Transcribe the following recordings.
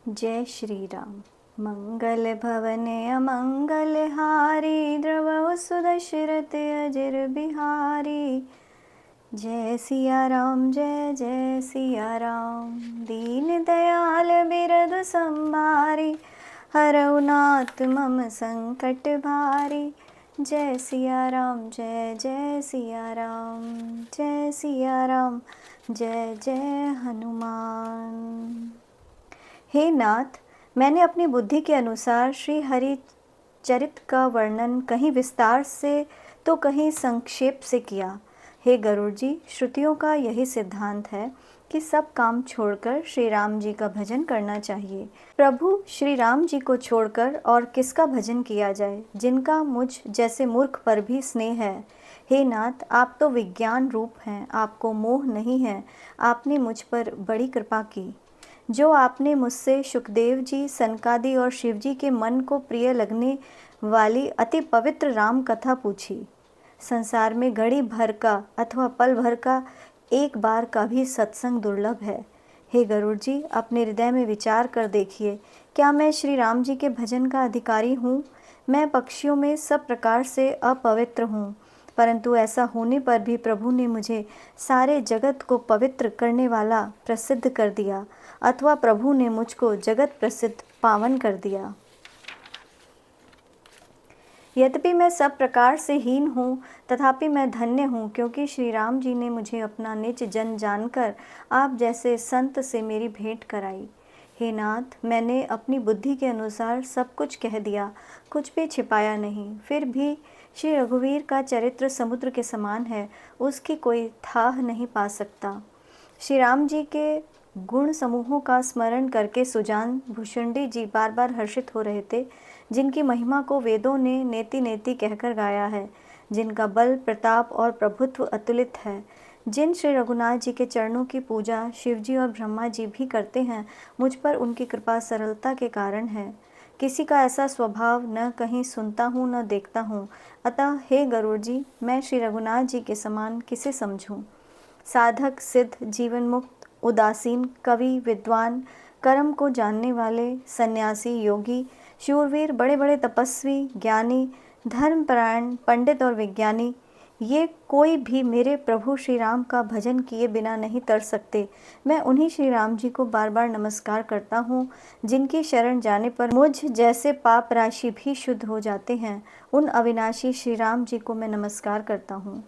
जय श्री राम। मंगल भवन अमंगल हारी, द्रवहु सुदशरथ अजर बिहारी। जय सिया राम जय जय सिया राम, दीन दयाल बिरधु संभारी। हरऊ नाथ मम संकट भारी। जय सिया राम जय जय सिया राम, जय सिया राम जय जय हनुमान। हे नाथ, मैंने अपनी बुद्धि के अनुसार श्री हरि चरित का वर्णन कहीं विस्तार से तो कहीं संक्षेप से किया। हे गरुड़ जी, श्रुतियों का यही सिद्धांत है कि सब काम छोड़कर श्री राम जी का भजन करना चाहिए। प्रभु श्री राम जी को छोड़कर और किसका भजन किया जाए, जिनका मुझ जैसे मूर्ख पर भी स्नेह है। हे नाथ, आप तो विज्ञान रूप हैं, आपको मोह नहीं है। आपने मुझ पर बड़ी कृपा की। जो आपने मुझसे सुखदेव जी, सनकादि और शिव जी के मन को प्रिय लगने वाली अति पवित्र राम कथा पूछी। संसार में घड़ी भर का अथवा पल भर का एक बार का भी सत्संग दुर्लभ है। हे गरुड़ जी, अपने हृदय में विचार कर देखिए, क्या मैं श्री राम जी के भजन का अधिकारी हूँ? मैं पक्षियों में सब प्रकार से अपवित्र हूँ, परंतु ऐसा होने पर भी प्रभु ने मुझे सारे जगत को पवित्र करने वाला प्रसिद्ध कर दिया, अथवा प्रभु ने मुझको जगत प्रसिद्ध पावन कर दिया। यद्यपि मैं सब प्रकार से हीन हूँ, तथापि मैं धन्य हूँ, क्योंकि श्री राम जी ने मुझे अपना निज जन जानकर आप जैसे संत से मेरी भेंट कराई। हे नाथ, मैंने अपनी बुद्धि के अनुसार सब कुछ कह दिया, कुछ भी छिपाया नहीं। फिर भी श्री रघुवीर का चरित्र समुद्र के समान है, उसकी कोई थाह नहीं पा सकता। श्री राम जी के गुण समूहों का स्मरण करके सुजान भुषुंडी जी बार बार हर्षित हो रहे थे, जिनकी महिमा को वेदों ने नेति नेति कहकर गाया है, जिनका बल, प्रताप और प्रभुत्व अतुलित है। जिन श्री रघुनाथ जी के चरणों की पूजा शिव जी और ब्रह्मा जी भी करते हैं, मुझ पर उनकी कृपा सरलता के कारण है। किसी का ऐसा स्वभाव न कहीं सुनता हूँ न देखता हूँ। अतः हे गरुड़ जी, मैं श्री रघुनाथ जी के समान किसे समझूं? साधक, सिद्ध, जीवन मुक्त, उदासीन, कवि, विद्वान, कर्म को जानने वाले, सन्यासी, योगी, शूरवीर, बड़े बड़े तपस्वी, ज्ञानी, धर्मपरायण, पंडित और विज्ञानी, ये कोई भी मेरे प्रभु श्री राम का भजन किए बिना नहीं तर सकते। मैं उन्हीं श्री राम जी को बार बार नमस्कार करता हूँ, जिनकी शरण जाने पर मुझ जैसे पाप राशि भी शुद्ध हो जाते हैं। उन अविनाशी श्री राम जी को मैं नमस्कार करता हूँ,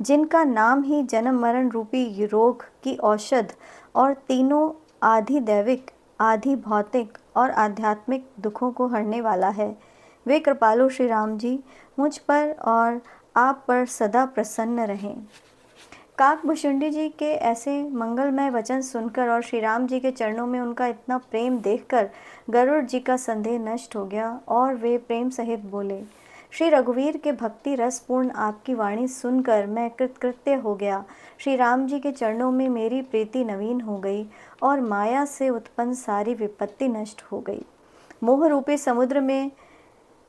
जिनका नाम ही जन्म मरण रूपी रोग की औषध और तीनों आधि दैविक, आधि भौतिक और आध्यात्मिक दुखों को हरने वाला है। वे कृपालु श्री राम जी मुझ पर और आप पर सदा प्रसन्न रहें। काकभुषुंडी जी के ऐसे मंगलमय वचन सुनकर और श्री राम जी के चरणों में उनका इतना प्रेम देखकर गरुड़ जी का संदेह नष्ट हो गया और वे प्रेम सहित बोले, श्री रघुवीर के भक्ति रसपूर्ण आपकी वाणी सुनकर मैं कृतकृत्य हो गया। श्री राम जी के चरणों में मेरी प्रीति नवीन हो गई और माया से उत्पन्न सारी विपत्ति नष्ट हो गई। मोह रूपी समुद्र में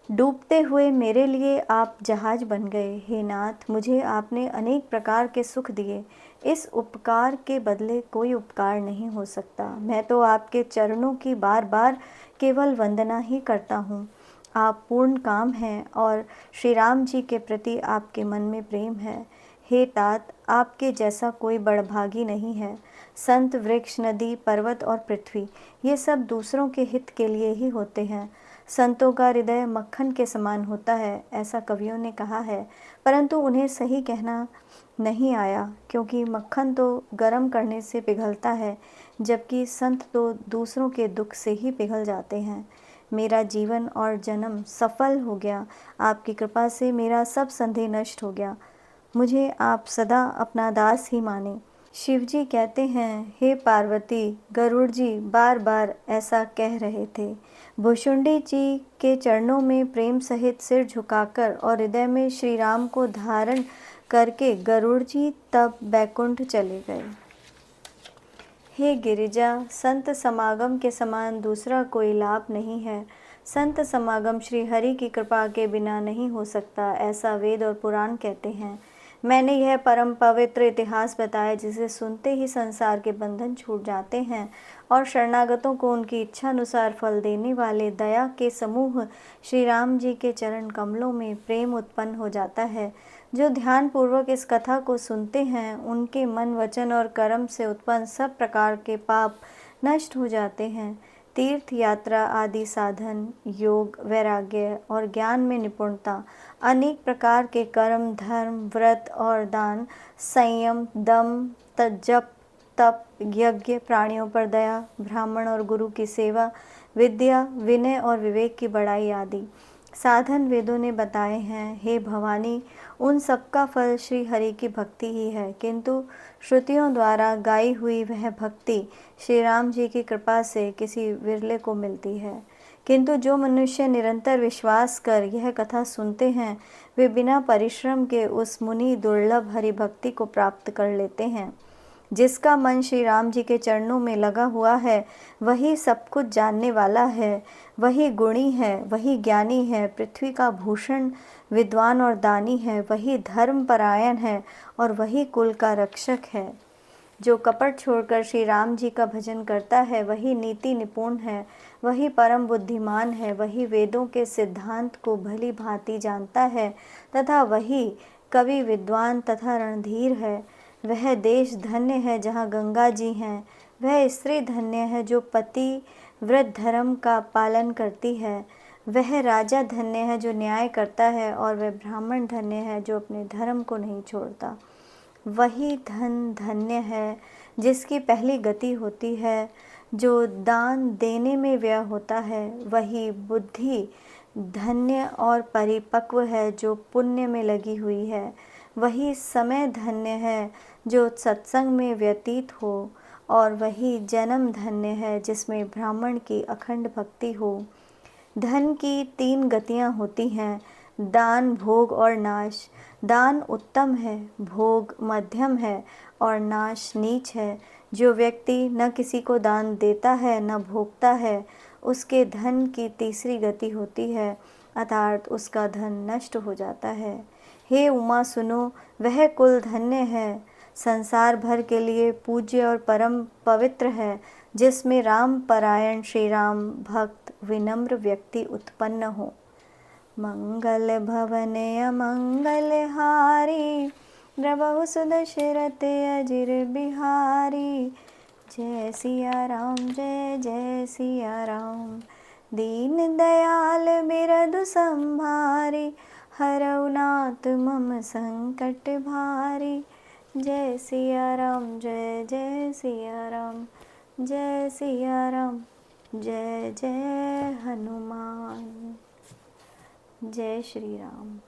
डूबते हुए मेरे लिए आप जहाज बन गए। हे नाथ, मुझे आपने अनेक प्रकार के सुख दिए, इस उपकार के बदले कोई उपकार नहीं हो सकता। मैं तो आपके चरणों की बार बार केवल वंदना ही करता हूँ। आप पूर्ण काम हैं और श्री राम जी के प्रति आपके मन में प्रेम है। हे तात, आपके जैसा कोई बड़भागी नहीं है। संत, वृक्ष, नदी, पर्वत और पृथ्वी, ये सब दूसरों के हित के लिए ही होते हैं। संतों का हृदय मक्खन के समान होता है, ऐसा कवियों ने कहा है, परंतु उन्हें सही कहना नहीं आया, क्योंकि मक्खन तो गर्म करने से पिघलता है, जबकि संत तो दूसरों के दुख से ही पिघल जाते हैं। मेरा जीवन और जन्म सफल हो गया। आपकी कृपा से मेरा सब संदेह नष्ट हो गया। मुझे आप सदा अपना दास ही माने। शिव जी कहते हैं, हे पार्वती, गरुड़ जी बार बार ऐसा कह रहे थे। भुषुंडी जी के चरणों में प्रेम सहित सिर झुकाकर और हृदय में श्री राम को धारण करके गरुड़ जी तब बैकुंठ चले गए। हे गिरिजा, संत समागम के समान दूसरा कोई लाभ नहीं है। संत समागम श्री हरि की कृपा के बिना नहीं हो सकता, ऐसा वेद और पुराण कहते हैं। मैंने यह परम पवित्र इतिहास बताया, जिसे सुनते ही संसार के बंधन छूट जाते हैं और शरणागतों को उनकी इच्छा अनुसार फल देने वाले दया के समूह श्री राम जी के चरण कमलों में प्रेम उत्पन्न हो जाता है। जो ध्यान पूर्वक इस कथा को सुनते हैं उनके मन, वचन और कर्म से उत्पन्न सब प्रकार के पाप नष्ट हो जाते हैं। तीर्थ यात्रा आदि साधन, योग, वैराग्य और ज्ञान में निपुणता, अनेक प्रकार के कर्म, धर्म, व्रत और दान, संयम, दम, जप, तप, यज्ञ, प्राणियों पर दया, ब्राह्मण और गुरु की सेवा, विद्या, विनय और विवेक की बड़ाई आदि साधन वेदों ने बताए हैं। हे भवानी, उन सबका फल श्री हरि की भक्ति ही है, किंतु श्रुतियों द्वारा गाई हुई वह भक्ति श्री राम जी की कृपा से किसी विरले को मिलती है। किंतु जो मनुष्य निरंतर विश्वास कर यह कथा सुनते हैं वे बिना परिश्रम के उस मुनि दुर्लभ हरि भक्ति को प्राप्त कर लेते हैं। जिसका मन श्री राम जी के चरणों में लगा हुआ है वही सब कुछ जानने वाला है, वही गुणी है, वही ज्ञानी है, पृथ्वी का भूषण, विद्वान और दानी है, वही धर्मपरायण है और वही कुल का रक्षक है। जो कपट छोड़कर श्री राम जी का भजन करता है वही नीति निपुण है, वही परम बुद्धिमान है, वही वेदों के सिद्धांत को भली भांति जानता है तथा वही कवि, विद्वान तथा रणधीर है। वह देश धन्य है जहाँ गंगा जी हैं, वह स्त्री धन्य है जो पति व्रत धर्म का पालन करती है, वह राजा धन्य है जो न्याय करता है और वह ब्राह्मण धन्य है जो अपने धर्म को नहीं छोड़ता। वही धन धन्य है जिसकी पहली गति होती है, जो दान देने में व्यय होता है। वही बुद्धि धन्य और परिपक्व है जो पुण्य में लगी हुई है। वही समय धन्य है जो सत्संग में व्यतीत हो, और वही जन्म धन्य है जिसमें ब्राह्मण की अखंड भक्ति हो। धन की 3 गतियाँ होती हैं, दान, भोग और नाश। दान उत्तम है, भोग मध्यम है और नाश नीच है। जो व्यक्ति न किसी को दान देता है न भोगता है उसके धन की तीसरी गति होती है, अर्थात उसका धन नष्ट हो जाता है। हे उमा सुनो, वह कुल धन्य है, संसार भर के लिए पूज्य और परम पवित्र है, जिसमें राम परायण श्री राम भक्त विनम्र व्यक्ति उत्पन्न हो। मंगल भवन अमंगल हारी, प्रभु सुदशरथ अजिर बिहारी। जय सिया राम, जय जय सिया राम। दीन दयाल बिरधु संभारी, हरऊ नाथ मम संकट भारी। जय सिया राम, जय जय सिया राम, जय सिया राम, जय जय हनुमान। जय श्री राम।